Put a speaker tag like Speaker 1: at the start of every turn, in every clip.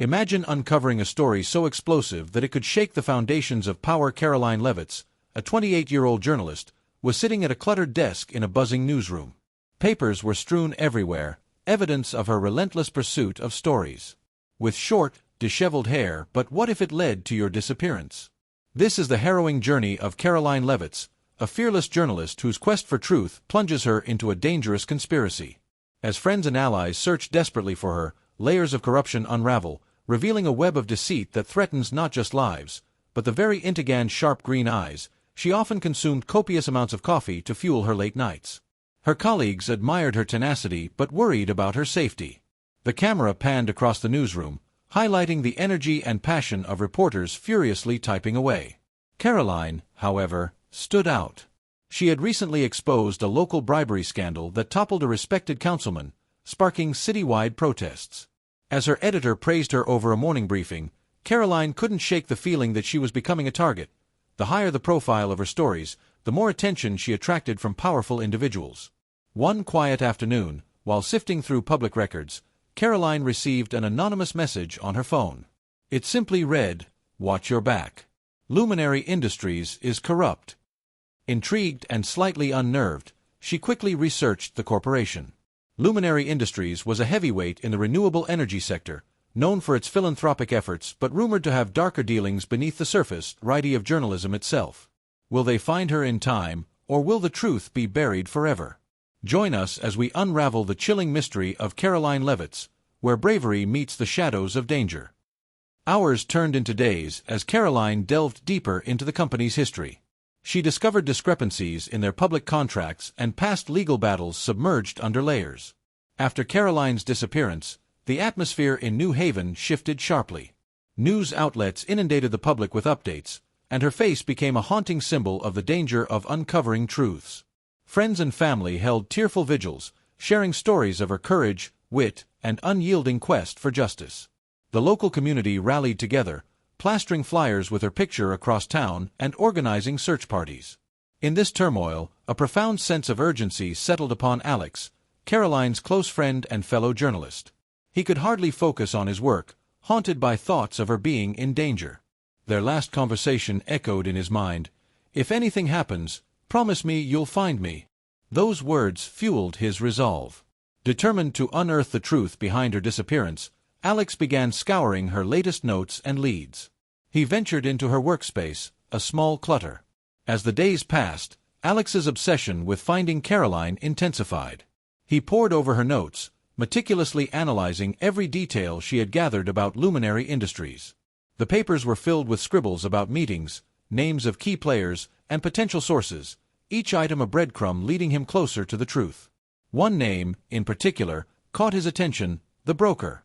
Speaker 1: Imagine uncovering a story so explosive that it could shake the foundations of power. Karoline LEAVITTS, a 28-year-old journalist, was sitting at a cluttered desk in a buzzing newsroom. Papers were strewn everywhere, evidence of her relentless pursuit of stories. With short, disheveled hair, but what if it led to your disappearance? This is the harrowing journey of Karoline LEAVITTS, a fearless journalist whose quest for truth plunges her into a dangerous conspiracy. As friends and allies search desperately for her, layers of corruption unravel, revealing a web of deceit that threatens not just lives, but the very Intigan's sharp green eyes. She often consumed copious amounts of coffee to fuel her late nights. Her colleagues admired her tenacity but worried about her safety. The camera panned across the newsroom, highlighting the energy and passion of reporters furiously typing away. Karoline, however, stood out. She had recently exposed a local bribery scandal that toppled a respected councilman, sparking citywide protests. As her editor praised her over a morning briefing, Karoline couldn't shake the feeling that she was becoming a target. The higher the profile of her stories, the more attention she attracted from powerful individuals. One quiet afternoon, while sifting through public records, Karoline received an anonymous message on her phone. It simply read, "Watch your back. Luminary Industries is corrupt." Intrigued and slightly unnerved, she quickly researched the corporation. Luminary Industries was a heavyweight in the renewable energy sector, known for its philanthropic efforts but rumored to have darker dealings beneath the surface variety of journalism itself. Will they find her in time, or will the truth be buried forever? Join us as we unravel the chilling mystery of Karoline LEAVITTS, where bravery meets the shadows of danger. Hours turned into days as Karoline delved deeper into the company's history. She discovered discrepancies in their public contracts and past legal battles submerged under layers. After Karoline's disappearance, the atmosphere in New Haven shifted sharply. News outlets inundated the public with updates, and her face became a haunting symbol of the danger of uncovering truths. Friends and family held tearful vigils, sharing stories of her courage, wit, and unyielding quest for justice. The local community rallied together, plastering flyers with her picture across town and organizing search parties. In this turmoil, a profound sense of urgency settled upon Alex, Karoline's close friend and fellow journalist. He could hardly focus on his work, haunted by thoughts of her being in danger. Their last conversation echoed in his mind. "If anything happens, promise me you'll find me." Those words fueled his resolve. Determined to unearth the truth behind her disappearance, Alex began scouring her latest notes and leads. He ventured into her workspace, a small clutter. As the days passed, Alex's obsession with finding Karoline intensified. He pored over her notes, meticulously analyzing every detail she had gathered about Luminary Industries. The papers were filled with scribbles about meetings, names of key players, and potential sources, each item a breadcrumb leading him closer to the truth. One name, in particular, caught his attention: the broker.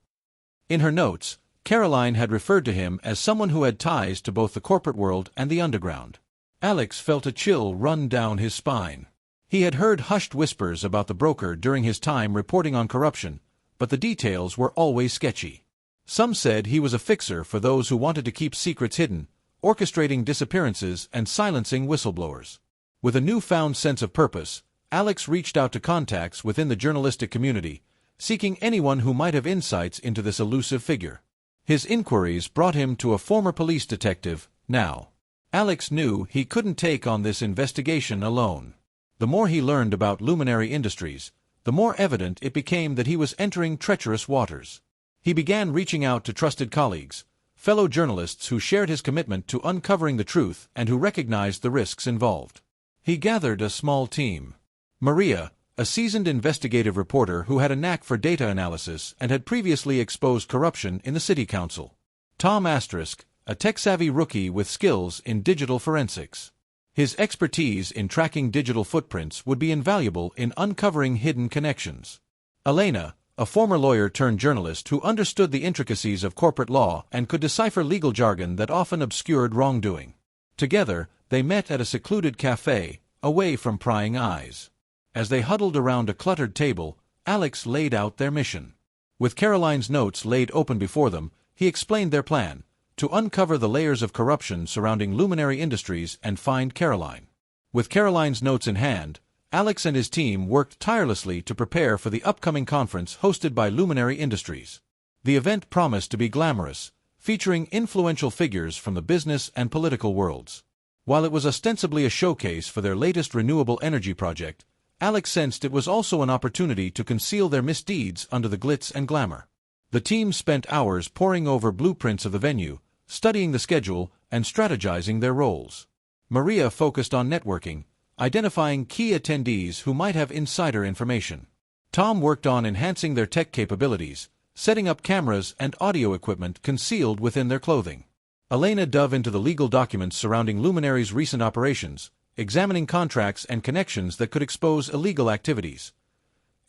Speaker 1: In her notes, Karoline had referred to him as someone who had ties to both the corporate world and the underground. Alex felt a chill run down his spine. He had heard hushed whispers about the broker during his time reporting on corruption, but the details were always sketchy. Some said he was a fixer for those who wanted to keep secrets hidden, orchestrating disappearances and silencing whistleblowers. With a newfound sense of purpose, Alex reached out to contacts within the journalistic community, seeking anyone who might have insights into this elusive figure. His inquiries brought him to a former police detective. Now, Alex knew he couldn't take on this investigation alone. The more he learned about Luminary Industries, the more evident it became that he was entering treacherous waters. He began reaching out to trusted colleagues, fellow journalists who shared his commitment to uncovering the truth and who recognized the risks involved. He gathered a small team. Maria, a seasoned investigative reporter who had a knack for data analysis and had previously exposed corruption in the city council. Tom Asterisk, a tech-savvy rookie with skills in digital forensics. His expertise in tracking digital footprints would be invaluable in uncovering hidden connections. Elena, a former lawyer-turned-journalist who understood the intricacies of corporate law and could decipher legal jargon that often obscured wrongdoing. Together, they met at a secluded cafe, away from prying eyes. As they huddled around a cluttered table, Alex laid out their mission. With Karoline's notes laid open before them, he explained their plan: to uncover the layers of corruption surrounding Luminary Industries and find Karoline. With Karoline's notes in hand, Alex and his team worked tirelessly to prepare for the upcoming conference hosted by Luminary Industries. The event promised to be glamorous, featuring influential figures from the business and political worlds. While it was ostensibly a showcase for their latest renewable energy project, Alex sensed it was also an opportunity to conceal their misdeeds under the glitz and glamour. The team spent hours poring over blueprints of the venue, studying the schedule, and strategizing their roles. Maria focused on networking, identifying key attendees who might have insider information. Tom worked on enhancing their tech capabilities, setting up cameras and audio equipment concealed within their clothing. Elena dove into the legal documents surrounding Luminary's recent operations, examining contracts and connections that could expose illegal activities.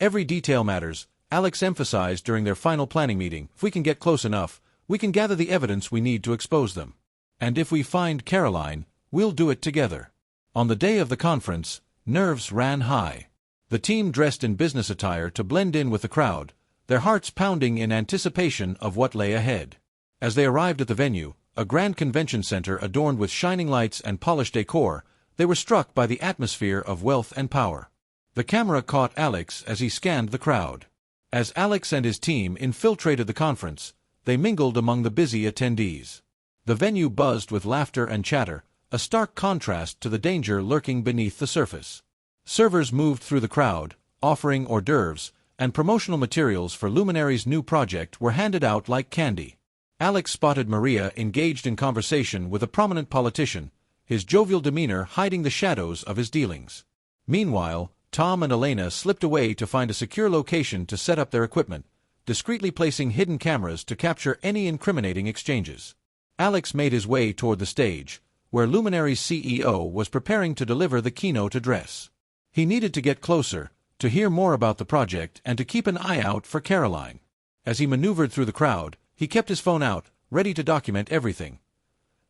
Speaker 1: Every detail matters, Alex emphasized during their final planning meeting. If we can get close enough, we can gather the evidence we need to expose them. And if we find Karoline, we'll do it together. On the day of the conference, nerves ran high. The team dressed in business attire to blend in with the crowd, their hearts pounding in anticipation of what lay ahead. As they arrived at the venue, a grand convention center adorned with shining lights and polished decor, they were struck by the atmosphere of wealth and power. The camera caught Alex as he scanned the crowd. As Alex and his team infiltrated the conference, they mingled among the busy attendees. The venue buzzed with laughter and chatter, a stark contrast to the danger lurking beneath the surface. Servers moved through the crowd, offering hors d'oeuvres, and promotional materials for Luminary's new project were handed out like candy. Alex spotted Maria engaged in conversation with a prominent politician, his jovial demeanor hiding the shadows of his dealings. Meanwhile, Tom and Elena slipped away to find a secure location to set up their equipment, discreetly placing hidden cameras to capture any incriminating exchanges. Alex made his way toward the stage, where Luminary's CEO was preparing to deliver the keynote address. He needed to get closer, to hear more about the project and to keep an eye out for Karoline. As he maneuvered through the crowd, he kept his phone out, ready to document everything.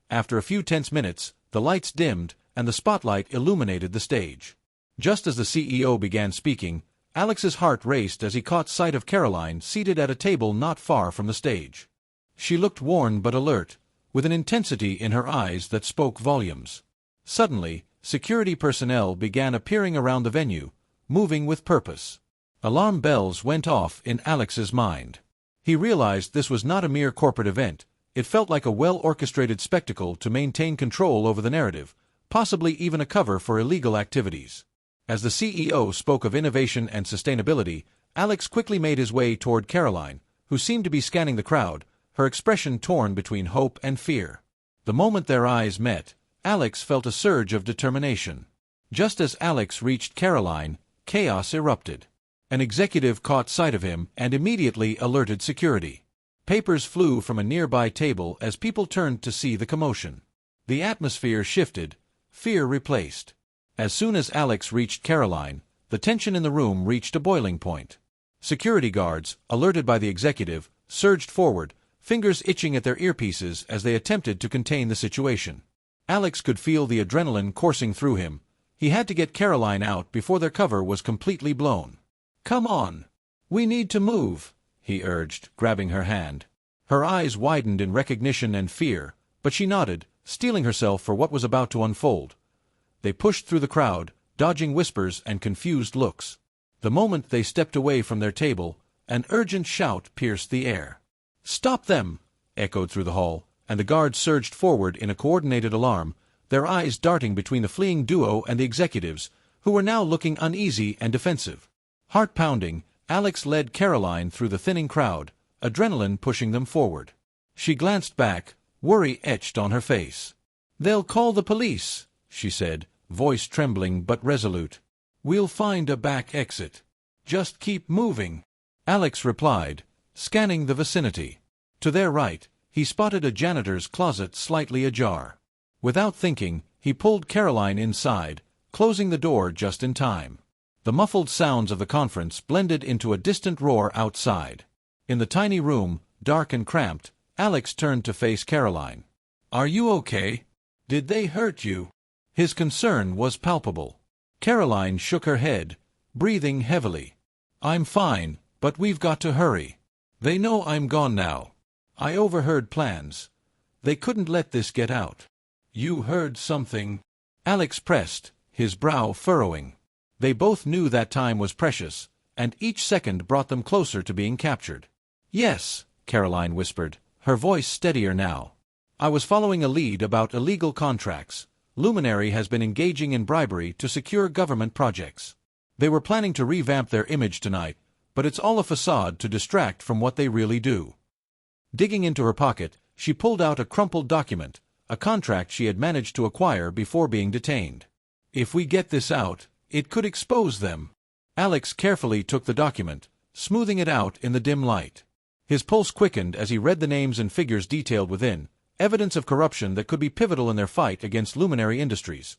Speaker 1: After a few tense minutes, the lights dimmed and the spotlight illuminated the stage. Just as the CEO began speaking, Alex's heart raced as he caught sight of Karoline seated at a table not far from the stage. She looked worn but alert, with an intensity in her eyes that spoke volumes. Suddenly, security personnel began appearing around the venue, moving with purpose. Alarm bells went off in Alex's mind. He realized this was not a mere corporate event. It felt like a well-orchestrated spectacle to maintain control over the narrative, possibly even a cover for illegal activities. As the CEO spoke of innovation and sustainability, Alex quickly made his way toward Karoline, who seemed to be scanning the crowd, her expression torn between hope and fear. The moment their eyes met, Alex felt a surge of determination. Just as Alex reached Karoline, chaos erupted. An executive caught sight of him and immediately alerted security. Papers flew from a nearby table as people turned to see the commotion. The atmosphere shifted, fear replaced. As soon as Alex reached Karoline, the tension in the room reached a boiling point. Security guards, alerted by the executive, surged forward, fingers itching at their earpieces as they attempted to contain the situation. Alex could feel the adrenaline coursing through him. He had to get Karoline out before their cover was completely blown. "Come on. We need to move," he urged, grabbing her hand. Her eyes widened in recognition and fear, but she nodded, steeling herself for what was about to unfold. They pushed through the crowd, dodging whispers and confused looks. The moment they stepped away from their table, an urgent shout pierced the air. "Stop them!" echoed through the hall, and the guards surged forward in a coordinated alarm, their eyes darting between the fleeing duo and the executives, who were now looking uneasy and defensive. Heart-pounding, Alex led Karoline through the thinning crowd, adrenaline pushing them forward. She glanced back, worry etched on her face. "They'll call the police," she said, voice trembling but resolute. "We'll find a back exit. Just keep moving," Alex replied, scanning the vicinity. To their right, he spotted a janitor's closet slightly ajar. Without thinking, he pulled Karoline inside, closing the door just in time. The muffled sounds of the conference blended into a distant roar outside. In the tiny room, dark and cramped, Alex turned to face Karoline. "Are you okay? Did they hurt you?" His concern was palpable. Karoline shook her head, breathing heavily. "I'm fine, but we've got to hurry. They know I'm gone now. I overheard plans. They couldn't let this get out." "You heard something?" Alex pressed, his brow furrowing. They both knew that time was precious, and each second brought them closer to being captured. "Yes," Karoline whispered, her voice steadier now. "I was following a lead about illegal contracts. Luminary has been engaging in bribery to secure government projects. They were planning to revamp their image tonight, but it's all a facade to distract from what they really do." Digging into her pocket, she pulled out a crumpled document, a contract she had managed to acquire before being detained. "If we get this out, it could expose them." Alex carefully took the document, smoothing it out in the dim light. His pulse quickened as he read the names and figures detailed within, evidence of corruption that could be pivotal in their fight against Luminary Industries.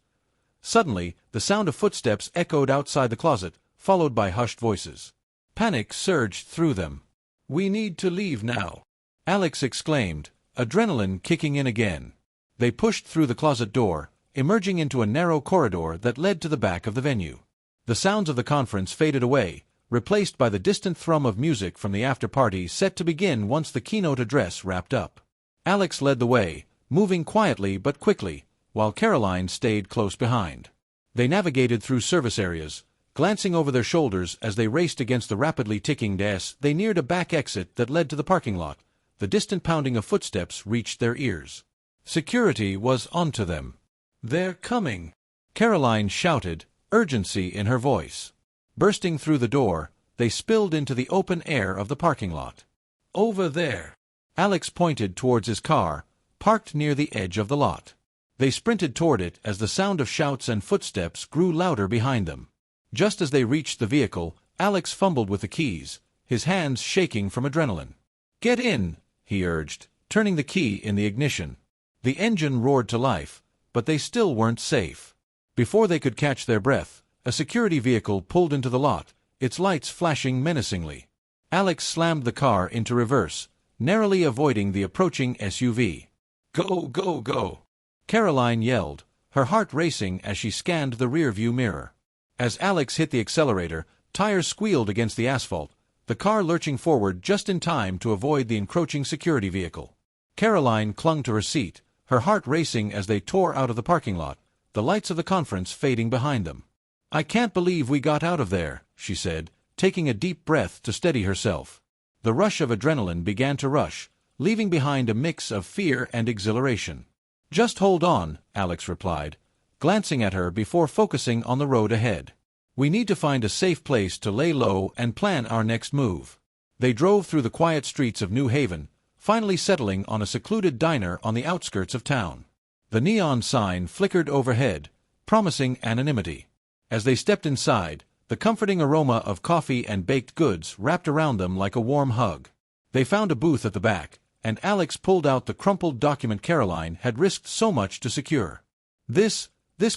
Speaker 1: Suddenly, the sound of footsteps echoed outside the closet, followed by hushed voices. Panic surged through them. "We need to leave now," Alex exclaimed, adrenaline kicking in again. They pushed through the closet door, emerging into a narrow corridor that led to the back of the venue. The sounds of the conference faded away, replaced by the distant thrum of music from the after-party set to begin once the keynote address wrapped up. Alex led the way, moving quietly but quickly, while Karoline stayed close behind. They navigated through service areas, glancing over their shoulders as they raced against the rapidly ticking days. They neared a back exit that led to the parking lot. The distant pounding of footsteps reached their ears. Security was onto them. "They're coming!" Karoline shouted, urgency in her voice. Bursting through the door, they spilled into the open air of the parking lot. "Over there!" Alex pointed towards his car, parked near the edge of the lot. They sprinted toward it as the sound of shouts and footsteps grew louder behind them. Just as they reached the vehicle, Alex fumbled with the keys, his hands shaking from adrenaline. "Get in!" he urged, turning the key in the ignition. The engine roared to life, but they still weren't safe. Before they could catch their breath, a security vehicle pulled into the lot, its lights flashing menacingly. Alex slammed the car into reverse, narrowly avoiding the approaching SUV. "Go, go, go!" Karoline yelled, her heart racing as she scanned the rearview mirror. As Alex hit the accelerator, tires squealed against the asphalt, the car lurching forward just in time to avoid the encroaching security vehicle. Karoline clung to her seat, her heart racing as they tore out of the parking lot, the lights of the conference fading behind them. "I can't believe we got out of there," she said, taking a deep breath to steady herself. The rush of adrenaline began to rush, leaving behind a mix of fear and exhilaration. "Just hold on," Alex replied, glancing at her before focusing on the road ahead. "We need to find a safe place to lay low and plan our next move." They drove through the quiet streets of New Haven, finally settling on a secluded diner on the outskirts of town. The neon sign flickered overhead, promising anonymity. As they stepped inside, the comforting aroma of coffee and baked goods wrapped around them like a warm hug. They found a booth at the back, and Alex pulled out the crumpled document Karoline had risked so much to secure. This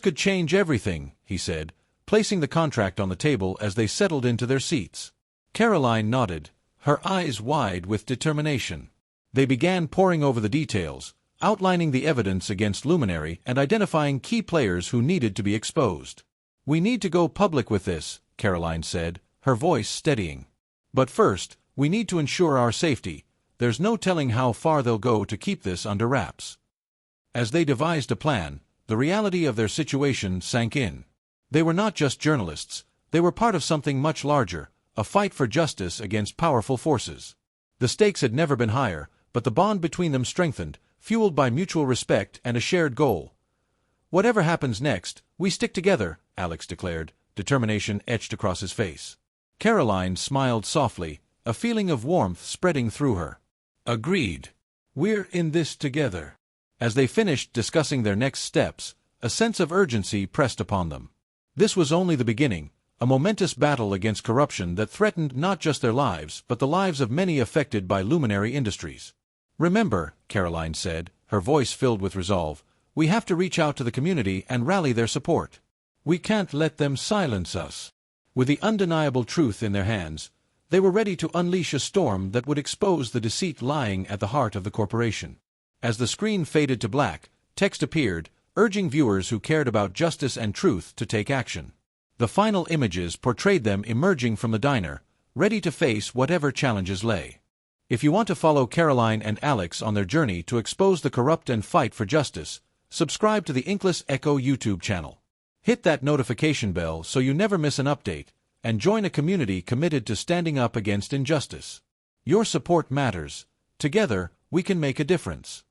Speaker 1: could change everything," he said, placing the contract on the table as they settled into their seats. Karoline nodded, her eyes wide with determination. They began poring over the details, outlining the evidence against Luminary and identifying key players who needed to be exposed. "We need to go public with this," Karoline said, her voice steadying. "But first, we need to ensure our safety. There's no telling how far they'll go to keep this under wraps." As they devised a plan, the reality of their situation sank in. They were not just journalists, they were part of something much larger, a fight for justice against powerful forces. The stakes had never been higher, but the bond between them strengthened, fueled by mutual respect and a shared goal. "Whatever happens next, we stick together," Alex declared, determination etched across his face. Karoline smiled softly, a feeling of warmth spreading through her. "Agreed. We're in this together." As they finished discussing their next steps, a sense of urgency pressed upon them. This was only the beginning, a momentous battle against corruption that threatened not just their lives but the lives of many affected by Luminary Industries. "Remember," Karoline said, her voice filled with resolve, "we have to reach out to the community and rally their support. We can't let them silence us." With the undeniable truth in their hands, they were ready to unleash a storm that would expose the deceit lying at the heart of the corporation. As the screen faded to black, text appeared, urging viewers who cared about justice and truth to take action. The final images portrayed them emerging from the diner, ready to face whatever challenges lay. If you want to follow Karoline and Alex on their journey to expose the corrupt and fight for justice, subscribe to the Inkless Echo YouTube channel. Hit that notification bell so you never miss an update, and join a community committed to standing up against injustice. Your support matters, Together, we can make a difference.